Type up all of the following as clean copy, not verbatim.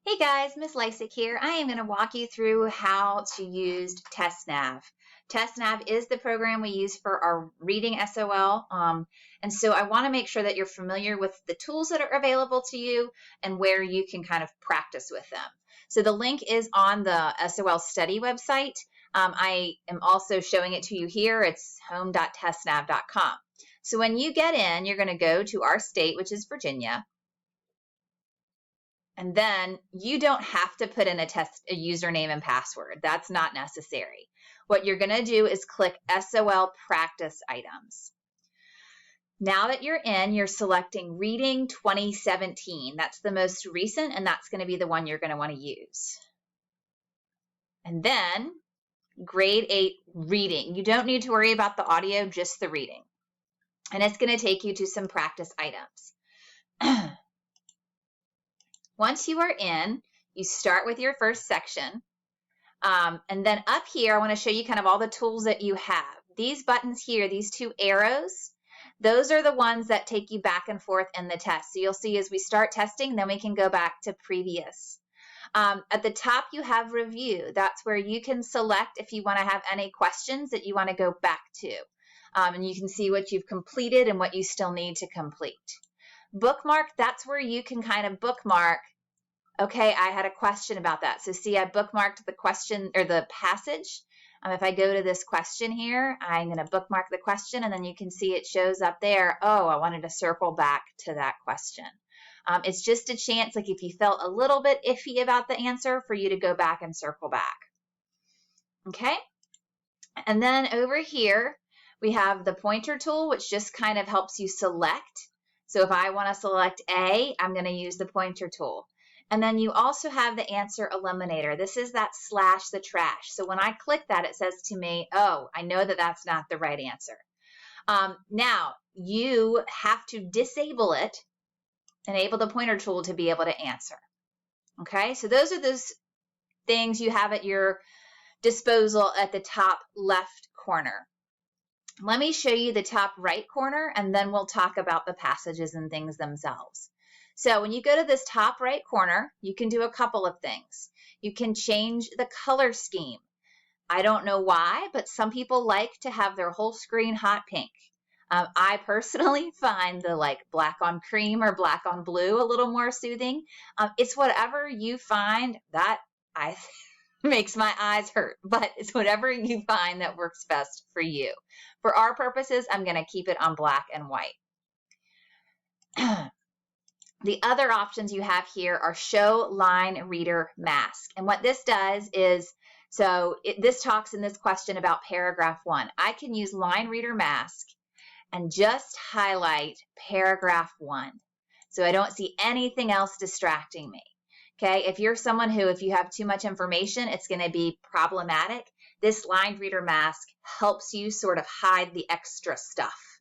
Hey guys, Miss Lysick here. I am going to walk you through how to use TestNav. TestNav is the program we use for our reading SOL. And so I want to make sure that you're familiar with the tools that are available to you and where you can kind of practice with them. So the link is on the SOL study website. I am also showing it to you here. It's home.testnav.com. So when you get in, you're going to go to our state, which is Virginia. And then you don't have to put in a username and password. That's not necessary. What you're going to do is click SOL practice items. Now that you're in, you're selecting Reading 2017. That's the most recent, and that's going to be the one you're going to want to use. And then grade 8 reading. You don't need to worry about the audio, just the reading. And it's going to take you to some practice items. Once you are in, you start with your first section. And then up here, I want to show you kind of all the tools that you have. These buttons here, these two arrows, those are the ones that take you back and forth in the test. So you'll see as we start testing, then we can go back to previous. At the top, you have review. That's where you can select if you want to have any questions that you want to go back to. And you can see what you've completed and what you still need to complete. Bookmark, that's where you can kind of bookmark, okay, I had a question about that. So see, I bookmarked the question or the passage. If I go to this question here, I'm going to bookmark the question, and then you can see it shows up there. Oh, I wanted to circle back to that question. It's just a chance, like if you felt a little bit iffy about the answer, for you to go back and circle back. Okay? And then over here, we have the pointer tool, which just kind of helps you select. So if I want to select A, I'm going to use the pointer tool. And then you also have the answer eliminator. This is that / the trash. So when I click that, it says to me, oh, I know that that's not the right answer. Now, you have to disable it, enable the pointer tool to be able to answer. Okay, so those are those things you have at your disposal at the top left corner. Let me show you the top right corner, and then we'll talk about the passages and things themselves. So when you go to this top right corner, you can do a couple of things. You can change the color scheme. I don't know why, but some people like to have their whole screen hot pink. I personally find the like black on cream or black on blue a little more soothing. It's whatever you find that makes my eyes hurt, but it's whatever you find that works best for you. For our purposes, I'm going to keep it on black and white. The other options you have here are show line reader mask. And what this does is, this talks in this question about paragraph 1. I can use line reader mask and just highlight paragraph 1. So I don't see anything else distracting me. Okay, if you're someone who, if you have too much information, it's going to be problematic. This line reader mask helps you sort of hide the extra stuff.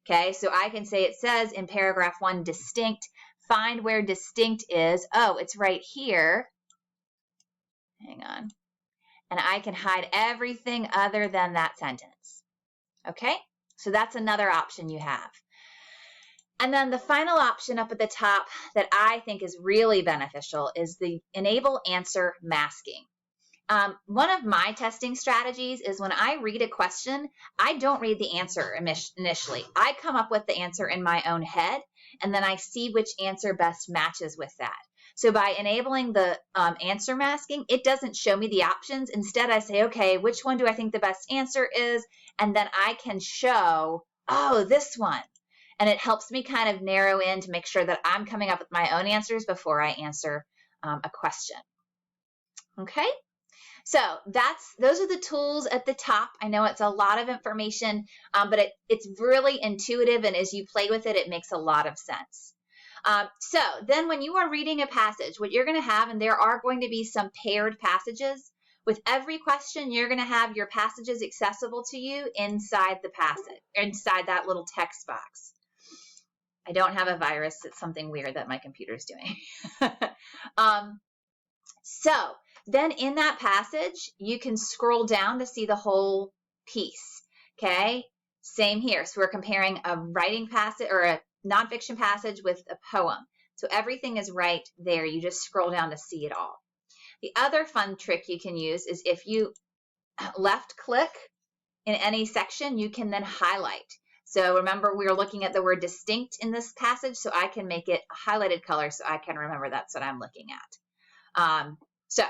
Okay, so I can say it says in paragraph 1, distinct. Find where distinct is. Oh, it's right here. Hang on. And I can hide everything other than that sentence. Okay, so that's another option you have. And then the final option up at the top that I think is really beneficial is the enable answer masking. One of my testing strategies is when I read a question, I don't read the answer initially. I come up with the answer in my own head, and then I see which answer best matches with that. So by enabling the answer masking, it doesn't show me the options. Instead, I say, okay, which one do I think the best answer is? And then I can show, oh, this one. And it helps me kind of narrow in to make sure that I'm coming up with my own answers before I answer a question. Okay, so those are the tools at the top. I know it's a lot of information, but it's really intuitive, and as you play with it, it makes a lot of sense. So then when you are reading a passage, what you're going to have, and there are going to be some paired passages, with every question, you're going to have your passages accessible to you inside the passage, inside that little text box. I don't have a virus. It's something weird that my computer's doing. So then in that passage, you can scroll down to see the whole piece. Okay, same here. So we're comparing a writing passage or a nonfiction passage with a poem. So everything is right there. You just scroll down to see it all. The other fun trick you can use is if you left click in any section, you can then highlight. So remember, we were looking at the word distinct in this passage, so I can make it a highlighted color so I can remember that's what I'm looking at. So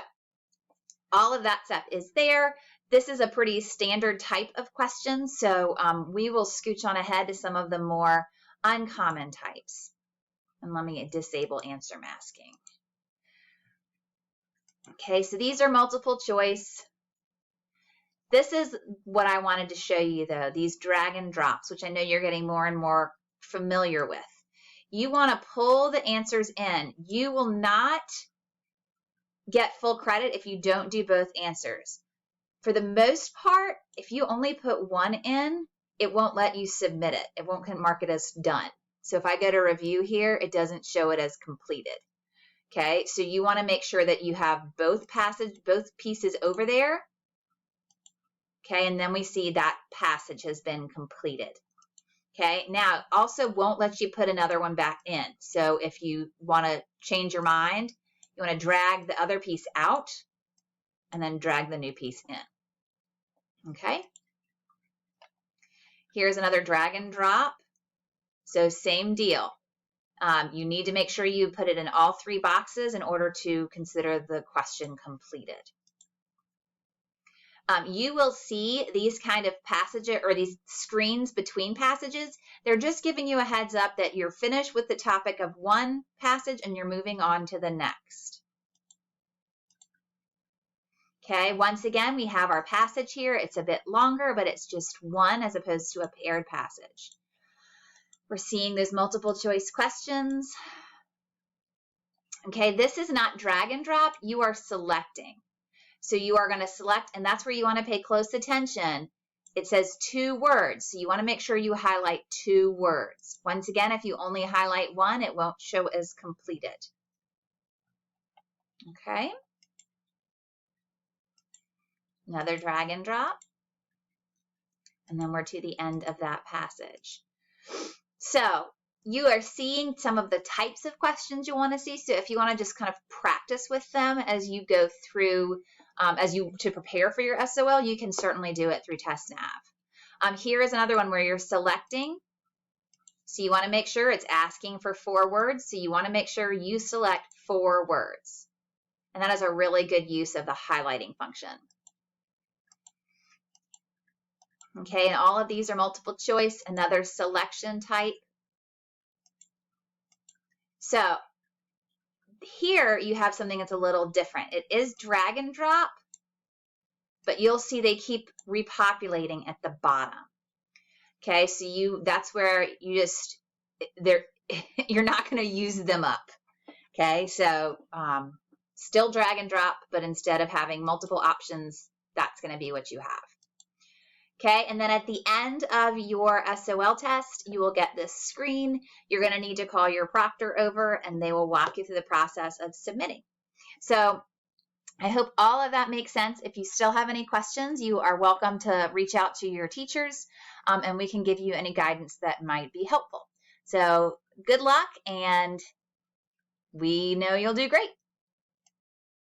all of that stuff is there. This is a pretty standard type of question, so we will scooch on ahead to some of the more uncommon types. And let me disable answer masking. Okay, so these are multiple choice. This is what I wanted to show you though, these drag and drops, which I know you're getting more and more familiar with. You want to pull the answers in. You will not get full credit if you don't do both answers. For the most part, if you only put one in, it won't let you submit it. It won't mark it as done. So if I go to review here, it doesn't show it as completed. Okay, so you want to make sure that you have both pieces over there. Okay, and then we see that passage has been completed. Okay, now also won't let you put another one back in. So if you want to change your mind, you want to drag the other piece out and then drag the new piece in. Okay, here's another drag and drop. So same deal. You need to make sure you put it in all three boxes in order to consider the question completed. You will see these kind of passages or these screens between passages. They're just giving you a heads up that you're finished with the topic of one passage and you're moving on to the next. Okay, once again, we have our passage here. It's a bit longer, but it's just one as opposed to a paired passage. We're seeing those multiple choice questions. Okay, this is not drag and drop. You are selecting. So you are going to select, and that's where you want to pay close attention. It says 2 words, so you want to make sure you highlight 2 words. Once again, if you only highlight one, it won't show as completed. Okay. Another drag and drop. And then we're to the end of that passage. So you are seeing some of the types of questions you want to see. So if you want to just kind of practice with them as you go through to prepare for your SOL, you can certainly do it through TestNav. Here is another one where you're selecting. So you want to make sure it's asking for 4 words. So you want to make sure you select 4 words. And that is a really good use of the highlighting function. Okay, and all of these are multiple choice, another selection type. So here you have something that's a little different. It is drag and drop, but you'll see they keep repopulating at the bottom. Okay, so that's where you just, you're not going to use them up. Okay, so still drag and drop, but instead of having multiple options, that's going to be what you have. Okay, and then at the end of your SOL test, you will get this screen. You're going to need to call your proctor over and they will walk you through the process of submitting. So I hope all of that makes sense. If you still have any questions, you are welcome to reach out to your teachers and we can give you any guidance that might be helpful. So good luck, and we know you'll do great.